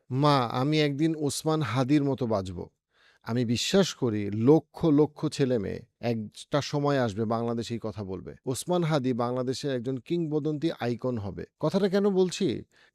মা, আমি একদিন ওসমান হাদির মতো বাঁচব। আমি বিশ্বাস করি লক্ষ, লক্ষ ছেলেমেয়ে একটা সময় আসবে বাংলাদেশে এই কথা বলবে। ওসমান হাদি বাংলাদেশের একজন কিংবদন্তি আইকন হবে। কথাটা কেন বলছি?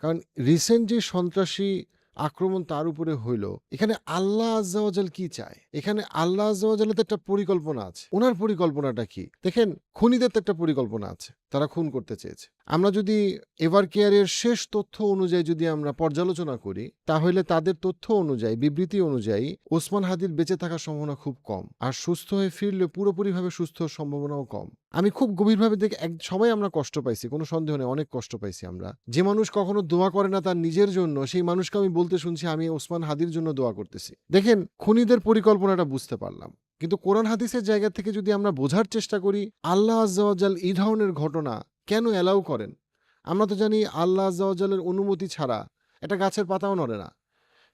কারণ রিসেন্ট যে সন্ত্রাসী আক্রমণ তার উপরে হইল, এখানে আল্লাহ আজ্জা ওয়াজাল কি চায়? এখানে আল্লাহ আজ্জা ওয়াজালের তো একটা পরিকল্পনা আছে। উনার পরিকল্পনাটা কি? দেখেন, খুনিদের তো একটা পরিকল্পনা আছে। তারা খুন করতে চেয়েছে। আমরা যদি এভার কেয়ারের শেষ তথ্য অনুযায়ী যদি আমরা পর্যালোচনা করি, তাহলে তাদের তথ্য অনুযায়ী, বিবৃতি অনুযায়ী ওসমান হাদির বেঁচে থাকার সম্ভাবনা খুব কম। আর সুস্থ হয়ে ফিরলে পুরোপুরিভাবে সুস্থ হওয়ার সম্ভাবনাও কম। আমি খুব গভীরভাবে দেখে সবাই আমরা কষ্ট পাইছি, কোনো সন্দেহ নেই, অনেক কষ্ট পাইছি আমরা। যে মানুষ কখনো দোয়া করে না তার নিজের জন্য, সেই মানুষকে আমি বলতে শুনছি আমি ওসমান হাদির জন্য দোয়া করতেছি। দেখেন, খুনিদের পরিকল্পনাটা বুঝতে পারলাম। কিন্তু কোরআন হাদিসের জায়গা থেকে যদি আমরা বোঝার চেষ্টা করি, আল্লাহ আজ্জা ওয়াজাল এই ধরনের ঘটনা কেন অ্যালাউ করেন? আমরা তো জানি আল্লাহ আজ্জা ওয়াজালের অনুমতি ছাড়া একটা গাছের পাতাও নড়ে না।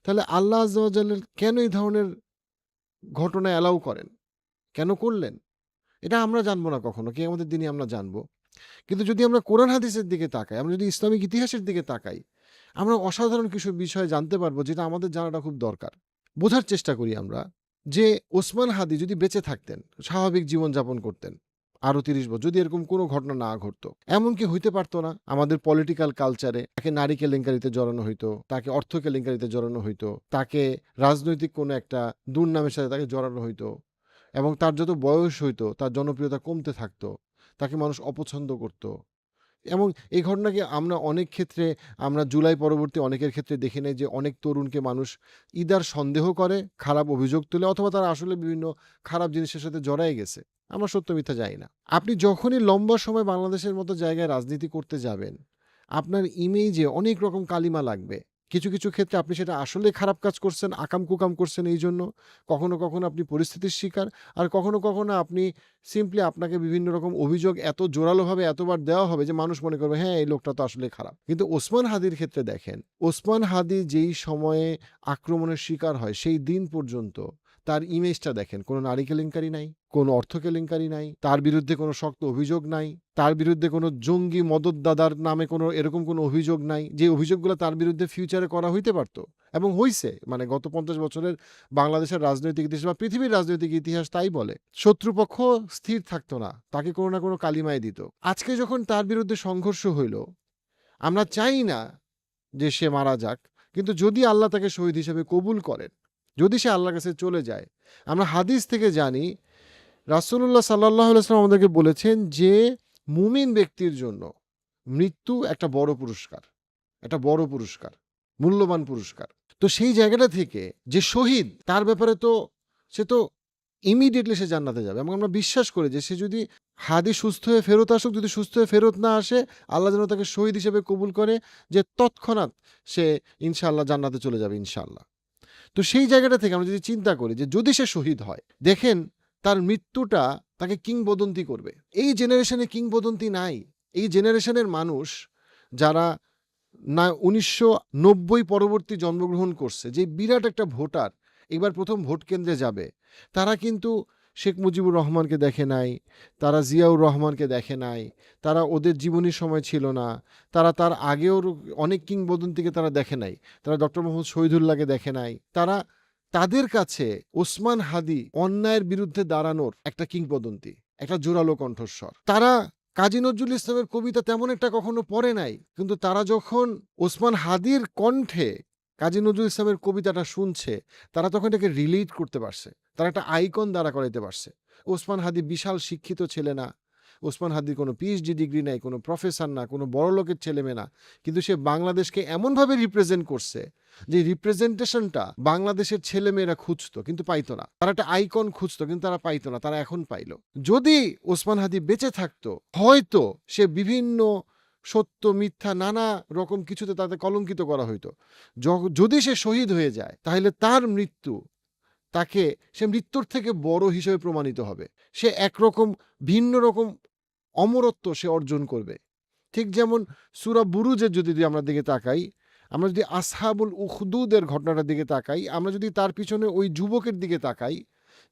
তাহলে আল্লাহ আজ্জা ওয়াজালের কেন এই ধরনের ঘটনা অ্যালাউ করেন? কেন করলেন? এটা আমরা জানবো না কখনো। কিয়ামতের দিনে আমরা জানবো। কিন্তু যদি আমরা কোরআন হাদিসের দিকে তাকাই, আমরা যদি ইসলামিক ইতিহাসের দিকে তাকাই, আমরা অসাধারণ কিছু বিষয় জানতে পারবো যেটা আমাদের জানাটা খুব দরকার। বোঝার চেষ্টা করি আমরা যে ওসমান হাদি যদি বেঁচে থাকতেন, স্বাভাবিক জীবনযাপন করতেন আরো ৩০ বছর, যদি এরকম কোনো ঘটনা না ঘটতো, এমন কি হইতে পারতো না আমাদের পলিটিক্যাল কালচারে তাকে নারী কেলেঙ্কারিতে জড়ানো হইতো, তাকে অর্থ কেলেঙ্কারিতে জড়ানো হইতো, তাকে রাজনৈতিক কোনো একটা দুর্নামের সাথে তাকে জড়ানো হইতো, এবং তার যত বয়স হইতো তার জনপ্রিয়তা কমতে থাকতো, তাকে মানুষ অপছন্দ করত। এবং এই ঘটনাকে আমরা অনেক ক্ষেত্রে, আমরা জুলাই পরবর্তী অনেকের ক্ষেত্রে দেখে নেই যে অনেক তরুণকে মানুষ ইদার সন্দেহ করে, খারাপ অভিযোগ তুলে, অথবা তারা আসলে বিভিন্ন খারাপ জিনিসের সাথে জড়ায় গেছে। আমরা সত্য মিথ্যা জানি না। আপনি যখনই লম্বা সময় বাংলাদেশের মতো জায়গায় রাজনীতি করতে যাবেন, আপনার ইমেজে অনেক রকম কালিমা লাগবে। কিছু, কিছু ক্ষেত্রে আপনি সেটা আসলে খারাপ কাজ করছেন, আকাম-কুকাম করছেন এইজন্য। কখনো, কখনো আপনি পরিস্থিতির শিকার। আর কখনো, কখনো আপনি সিম্পলি আপনাকে বিভিন্ন রকম অভিযোগ এত জোরালোভাবে এতবার দেওয়া হবে যে মানুষ মনে করবে হ্যাঁ, এই লোকটা তো আসলে খারাপ। কিন্তু ওসমান হাদির ক্ষেত্রে দেখেন, ওসমান হাদি যেই সময়ে আক্রমণের শিকার হয় সেই দিন পর্যন্ত তার ইমেজটা দেখেন। কোনো নারী কেলেঙ্কারি নাই, কোনো অর্থ কেলেঙ্কারি নাই, তার বিরুদ্ধে কোনো শক্ত অভিযোগ নাই, তার বিরুদ্ধে কোনো জঙ্গি মদতদাতার নামে কোনো এরকম কোনো অভিযোগ নাই, যে অভিযোগগুলো তার বিরুদ্ধে ফিউচারে করা হইতে পারত এবং হইছে। মানে গত ৫০ বছরের বাংলাদেশের রাজনৈতিক ইতিহাস বা পৃথিবীর রাজনৈতিক ইতিহাস তাই বলে। শত্রুপক্ষ স্থির থাকতো না, তাকে কোনো না কোনো কালিমায় দিত। আজকে যখন তার বিরুদ্ধে সংঘর্ষ হইল, আমরা চাই না যে সে মারা যাক, কিন্তু যদি আল্লাহ তাকে শহীদ হিসেবে কবুল করেন, যদি সে আল্লাহর কাছে চলে যায়, আমরা হাদিস থেকে জানি রাসূলুল্লাহ সাল্লাল্লাহু আলাইহি ওয়াসাল্লাম আমাদেরকে বলেছেন যে মুমিন ব্যক্তির জন্য মৃত্যু একটা বড় পুরস্কার, একটা বড় পুরস্কার, মূল্যবান পুরস্কার। তো সেই জায়গাটা থেকে যে শহীদ, তার ব্যাপারে তো সে তো ইমিডিয়েটলি সে জান্নাতে যাবে, এবং আমরা বিশ্বাস করি যে সে যদি হাদি সুস্থ হয়ে ফেরত আসুক, যদি সুস্থ হয়ে ফেরত না আসে, আল্লাহ যেন তাকে শহীদ হিসেবে কবুল করে, যে তৎক্ষণাৎ সে ইনশাআল্লাহ জান্নাতে চলে যাবে ইনশাআল্লাহ। তো সেই জায়গাটা থেকে আমরা যদি চিন্তা করি যে যদি সে শহীদ হয়, দেখেন তার মৃত্যুটা তাকে কিংবদন্তি করবে। এই জেনারেশনে কিংবদন্তি নাই। এই জেনারেশনের মানুষ যারা না ১৯৯০ পরবর্তী জন্মগ্রহণ করছে, যে বিরাট একটা ভোটার এবার প্রথম ভোট কেন্দ্রে যাবে, তারা কিন্তু শেখ মুজিবুর রহমানকে দেখে নাই, তারা জিয়াউর রহমানকে দেখে নাই, তারা ওদের জীবনীর সময় ছিল না, তারা তার আগেও অনেক কিংবদন্তিকে তারা দেখে নাই, তারা ডক্টর মোহাম্মদ শহীদুল্লাহকে দেখে নাই। তারা, তাদের কাছে ওসমান হাদি অন্যায়ের বিরুদ্ধে দাঁড়ানোর একটা কিংবদন্তি, একটা জোরালো কণ্ঠস্বর। তারা কাজী নজরুল ইসলামের কবিতা তেমন একটা কখনো পড়ে নাই, কিন্তু তারা যখন ওসমান হাদির কণ্ঠে কাজী নজরুল ইসলামের কবিতাটা শুনছে, তারা তখন এটাকে রিলেট করতে পারছে, তারা একটা আইকন দাঁড়া করাইতে পারছে। ওসমান হাদি বিশাল শিক্ষিত ছেলে না, ওসমান হাদির কোনো পিএইচডি ডিগ্রি নাই, কোনো প্রফেসর না, কোনো বড় লোকের ছেলেমেয়ে না, কিন্তু সে বাংলাদেশকে এমনভাবে রিপ্রেজেন্ট করছে যে রিপ্রেজেন্টেশনটা বাংলাদেশের ছেলেমেয়েরা খুঁজতো কিন্তু পাইতো না। তারা একটা আইকন খুঁজতো কিন্তু তারা পাইতো না, তারা এখন পাইলো। যদি ওসমান হাদি বেঁচে থাকতো, হয়তো সে বিভিন্ন সত্য মিথ্যা নানা রকম কিছুতে তাদের কলঙ্কিত করা হইতো। যদি সে শহীদ হয়ে যায়, তাহলে তার মৃত্যু তাকে, সে মৃত্যুর থেকে বড় হিসেবে প্রমাণিত হবে। সে একরকম ভিন্ন রকম অমরত্ব সে অর্জন করবে। ঠিক যেমন সূরা বুরুজের যদি আমরা দিকে তাকাই, আমরা যদি আসহাবুল উখদুদের ঘটনাটার দিকে তাকাই, আমরা যদি তার পিছনে ওই যুবকের দিকে তাকাই,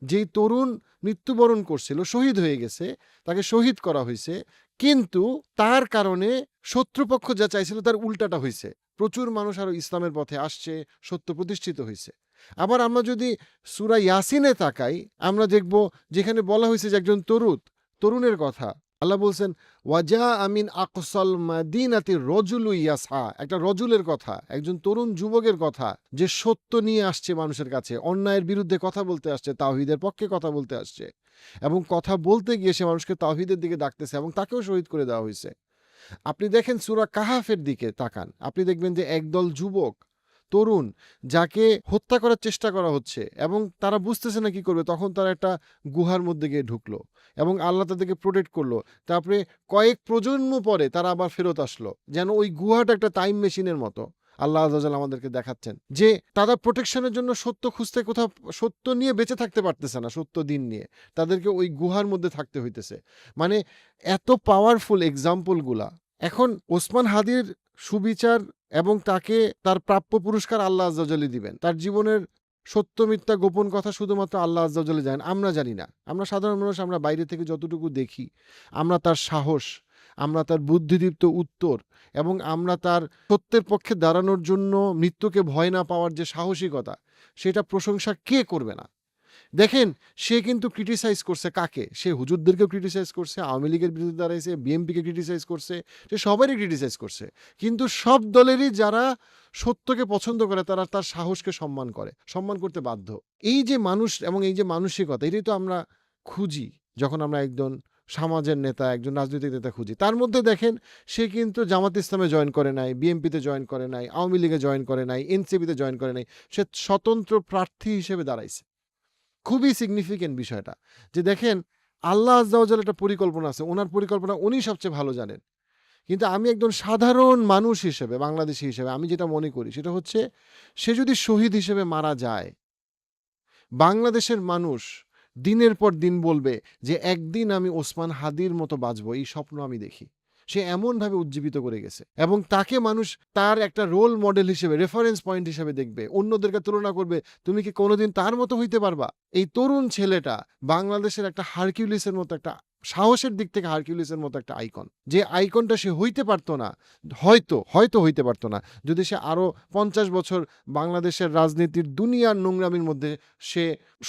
যেই তরুণ মৃত্যুবরণ করছিল, শহীদ হয়ে গেছে, তাকে শহীদ করা হয়েছে, কিন্তু তার কারণে শত্রুপক্ষ যা চাইছিল তার উল্টাটা হইছে। প্রচুর মানুষ আরো ইসলামের পথে আসছে, সত্য প্রতিষ্ঠিত হইছে। আবার আমরা যদি সূরা ইয়াসিনে তাকাই, আমরা দেখব যেখানে বলা হয়েছে যে একজন তরুণের কথা। আল্লাহ বলছেন, ওয়াজাআ মিন আকসাল মাদিনাতি রজুলু ইয়াসআ, একটা রজুলের কথা, একজন তরুণ যুবকের কথা, যে সত্য নিয়ে আসছে মানুষের কাছে, অন্যায়ের বিরুদ্ধে কথা বলতে আসছে, তাওহীদের পক্ষে কথা বলতে আসছে, এবং কথা বলতে গিয়ে সে মানুষকে তাওহীদের দিকে ডাকতেছে, এবং তাকেও শহীদ করে দেওয়া হয়েছে। আপনি দেখেন সূরা কাহাফের দিকে তাকান, আপনি দেখবেন যে একদল যুবক, তরুণ, যাকে হত্যা করার চেষ্টা করা হচ্ছে এবং তারা বুঝতেছে না কি করবে, তখন তারা একটা গুহার মধ্যে গিয়ে ঢুকলো এবং আল্লাহ তাদেরকে প্রোটেক্ট করলো। তারপরে কয়েক প্রজন্ম পরে তারা আবার ফেরত আসলো, যেন ওই গুহাটা একটা টাইম মেশিনের মতো। আল্লাহ আযজা ওয়া জাল্লা আমাদেরকে দেখাচ্ছেন যে তারা প্রোটেকশনের জন্য সত্য খুঁজতে কোথাও সত্য নিয়ে বেঁচে থাকতে পারতেছে না, সত্য দিন নিয়ে তাদেরকে ওই গুহার মধ্যে থাকতে হইতেছে। মানে এত পাওয়ারফুল এক্সাম্পলগুলা। এখন ওসমান হাদির সুবিচার এবং তাকে তার প্রাপ্য পুরস্কার আল্লাহ আযজা ওয়া জাল্লা দিবেন। তার জীবনের সত্য মিথ্যা গোপন কথা শুধুমাত্র আল্লাহ আযজা ওয়া জাল্লা জানেন, আমরা জানি না। আমরা সাধারণ মানুষ, আমরা বাইরে থেকে যতটুকু দেখি, আমরা তার সাহস, আমরা তার বুদ্ধিদীপ্ত উত্তর, এবং আমরা তার সত্যের পক্ষে দাঁড়ানোর জন্য মৃত্যুকে ভয় না পাওয়ার যে সাহসিকতা, সেটা প্রশংসা কে করবে না? দেখেন, সে কিন্তু ক্রিটিসাইজ করছে কাকে? সে হুজুরদেরকেও ক্রিটিসাইজ করছে, আওয়ামী লীগের বিরুদ্ধে দাঁড়াইছে, বিএনপিকে ক্রিটিসাইজ করছে, সে সবারই ক্রিটিসাইজ করছে। কিন্তু সব দলেরই যারা সত্যকে পছন্দ করে তারা তার সাহসকে সম্মান করে, সম্মান করতে বাধ্য। এই যে মানুষ এবং এই যে মানসিকতা, এটাই তো আমরা খুঁজি যখন আমরা একজন সমাজের নেতা, একজন রাজনৈতিক নেতা খুঁজি। তার মধ্যে দেখেন, সে কিন্তু জামাত ইসলামে জয়েন করে নাই, বিএনপিতে জয়েন করে নাই, আওয়ামী লীগে জয়েন করে নাই, এনসিপিতে জয়েন করে নাই। সে স্বতন্ত্র প্রার্থী হিসেবে দাঁড়াইছে। খুবই সিগনিফিকেন্ট বিষয়টা, যে দেখেন আল্লাহ আযজা ওয়া জাল্লার একটা পরিকল্পনা আছে, ওনার পরিকল্পনা উনি সবচেয়ে ভালো জানেন। কিন্তু আমি একজন সাধারণ মানুষ হিসেবে, বাংলাদেশী হিসেবে আমি যেটা মনে করি সেটা হচ্ছে, সে যদি শহীদ হিসেবে মারা যায়, বাংলাদেশের মানুষ দিনের পর দিন বলবে যে একদিন আমি ওসমান হাদির মতো বাঁচবো, এই স্বপ্ন আমি দেখি। সে এমনভাবে উজ্জীবিত করে গেছে এবং তাকে মানুষ তার একটা রোল মডেল হিসেবে, রেফারেন্স পয়েন্ট হিসেবে দেখবে, অন্যদেরকে তুলনা করবে, তুমি কি কোনোদিন তার মতো হইতে পারবা? এই তরুণ ছেলেটা বাংলাদেশের একটা হারকিউলিসের মতো, একটা সাহসের দিক থেকে হারকিউলিসের মতো একটা আইকন, যে আইকনটা সে হইতে পারতো না, হয়তো হইতে পারতো না যদি সে আরো 50 বছর বাংলাদেশের রাজনীতির দুনিয়ার নোংরামির মধ্যে সে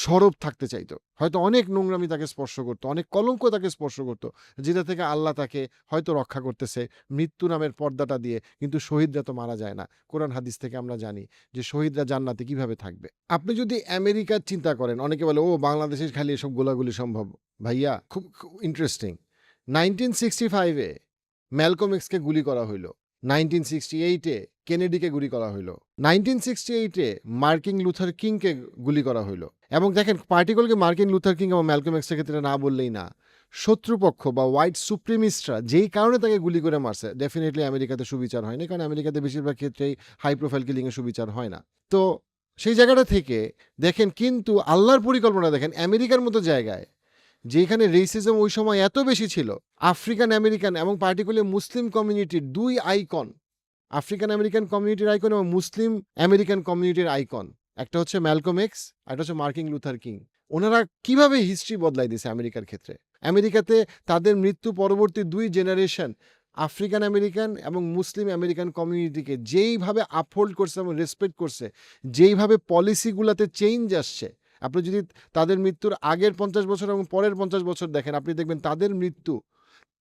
সরব থাকতে চাইতো। হয়তো অনেক নোংরামি তাকে স্পর্শ করতো, অনেক কলঙ্ক তাকে স্পর্শ করতো, যেটা থেকে আল্লাহ তাকে হয়তো রক্ষা করতেছে মৃত্যু নামের পর্দাটা দিয়ে। কিন্তু শহীদরা তো মারা যায় না। কোরআন হাদিস থেকে আমরা জানি যে শহীদরা জান্নাতে কিভাবে থাকবে। আপনি যদি আমেরিকার চিন্তা করেন, অনেকে বলে ও বাংলাদেশের খালি এসব গোলাগুলি সম্ভব। ভাইয়া, খুব ইন্টারেস্টিং। 1965 এ ম্যালকম এক্সকে গুলি করা হইল, 1968 এ কেনেডিকে গুলি করা হইল, 1968 এ মার্কিন লুথার কিংকে গুলি করা হইল। এবং দেখেন, পার্টিকুলারলি মার্কিন লুথার কিং এবং ম্যালকম এক্সের ক্ষেত্রে না বললেই না, শত্রুপক্ষ বা হোয়াইট সুপ্রিমিস্টরা যেই কারণে তাকে গুলি করে মারছে, ডেফিনেটলি আমেরিকাতে সুবিচার হয়নি, কারণ আমেরিকাতে বেশিরভাগ ক্ষেত্রেই হাই প্রোফাইল কিলিংয়ের সুবিচার হয় না। তো সেই জায়গাটা থেকে দেখেন, কিন্তু আল্লাহর পরিকল্পনা দেখেন, আমেরিকার মতো জায়গায় যেখানে রেসিজম ওই সময় এত বেশি ছিল, আফ্রিকান আমেরিকান এবং পার্টিকুলারলি মুসলিম কমিউনিটির দুই আইকন, আফ্রিকান আমেরিকান কমিউনিটির আইকন এবং মুসলিম আমেরিকান কমিউনিটির আইকন, একটা হচ্ছে ম্যালকম এক্স, একটা হচ্ছে মার্কিন লুথার কিং। ওনারা কিভাবে হিস্ট্রি বদলাই দিয়েছে আমেরিকার ক্ষেত্রে। আমেরিকাতে তাদের মৃত্যু পরবর্তী 2 জেনারেশন আফ্রিকান আমেরিকান এবং মুসলিম আমেরিকান কমিউনিটিকে যেইভাবে আপহোল্ড করছে এবং রেসপেক্ট করছে, যেইভাবে পলিসিগুলোতে চেঞ্জ আসছে, আপনি যদি তাদের মৃত্যুর আগের 50 বছর এবং পরের 50 বছর দেখেন, আপনি দেখবেন তাদের মৃত্যু,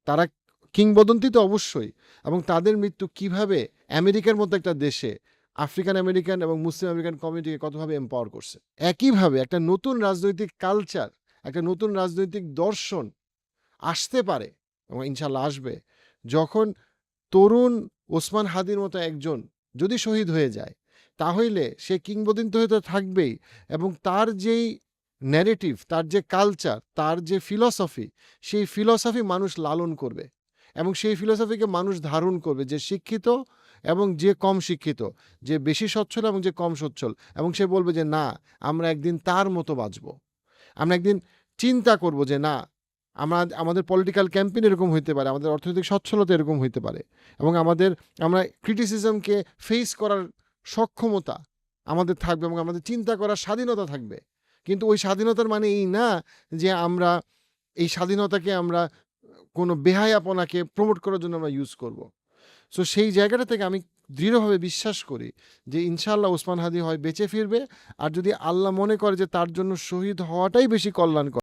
তারা কিংবদন্তি তো অবশ্যই, এবং তাদের মৃত্যু কিভাবে আমেরিকার মতো একটা দেশে আফ্রিকান আমেরিকান এবং মুসলিম আমেরিকান কমিউনিটিকে কতভাবে এম্পাওয়ার করছে। একইভাবে একটা নতুন রাজনৈতিক কালচার, একটা নতুন রাজনৈতিক দর্শন আসতে পারে এবং ইনশাল্লাহ আসবে, যখন তরুণ ওসমান হাদির মতো একজন যদি শহীদ হয়ে যায়, তাহলে সে কিংবদন্তি হয়ে তো থাকবেই, এবং তার যেই ন্যারেটিভ, তার যে কালচার, তার যে ফিলসফি, সেই ফিলসফি মানুষ লালন করবে এবং সেই ফিলসফিকে মানুষ ধারণ করবে, যে শিক্ষিত এবং যে কম শিক্ষিত, যে বেশি সচ্ছল এবং যে কম সচ্ছল, এবং সে বলবে যে না, আমরা একদিন তার মতো বাঁচব। আমরা একদিন চিন্তা করব যে না, আমাদের পলিটিক্যাল ক্যাম্পেইন এরকম হইতে পারে, আমাদের অর্থনৈতিক সচ্ছলতা এরকম হইতে পারে, এবং আমরা ক্রিটিসিজমকে ফেস করার সক্ষমতা আমাদের থাকবে, এবং আমাদের চিন্তা করার স্বাধীনতা থাকবে। কিন্তু ওই স্বাধীনতার মানে এই না যে আমরা এই স্বাধীনতাকে আমরা কোনো বেহায়াপনাকে প্রমোট করার জন্য আমরা ইউজ করব। সো সেই জায়গাটা থেকে আমি দৃঢ়ভাবে বিশ্বাস করি যে ইনশাআল্লাহ ওসমান হাদি হয় বেঁচে ফিরবে। আর যদি আল্লাহ মনে করে যে তার জন্য শহীদ হওয়াটাই বেশি কল্যাণকর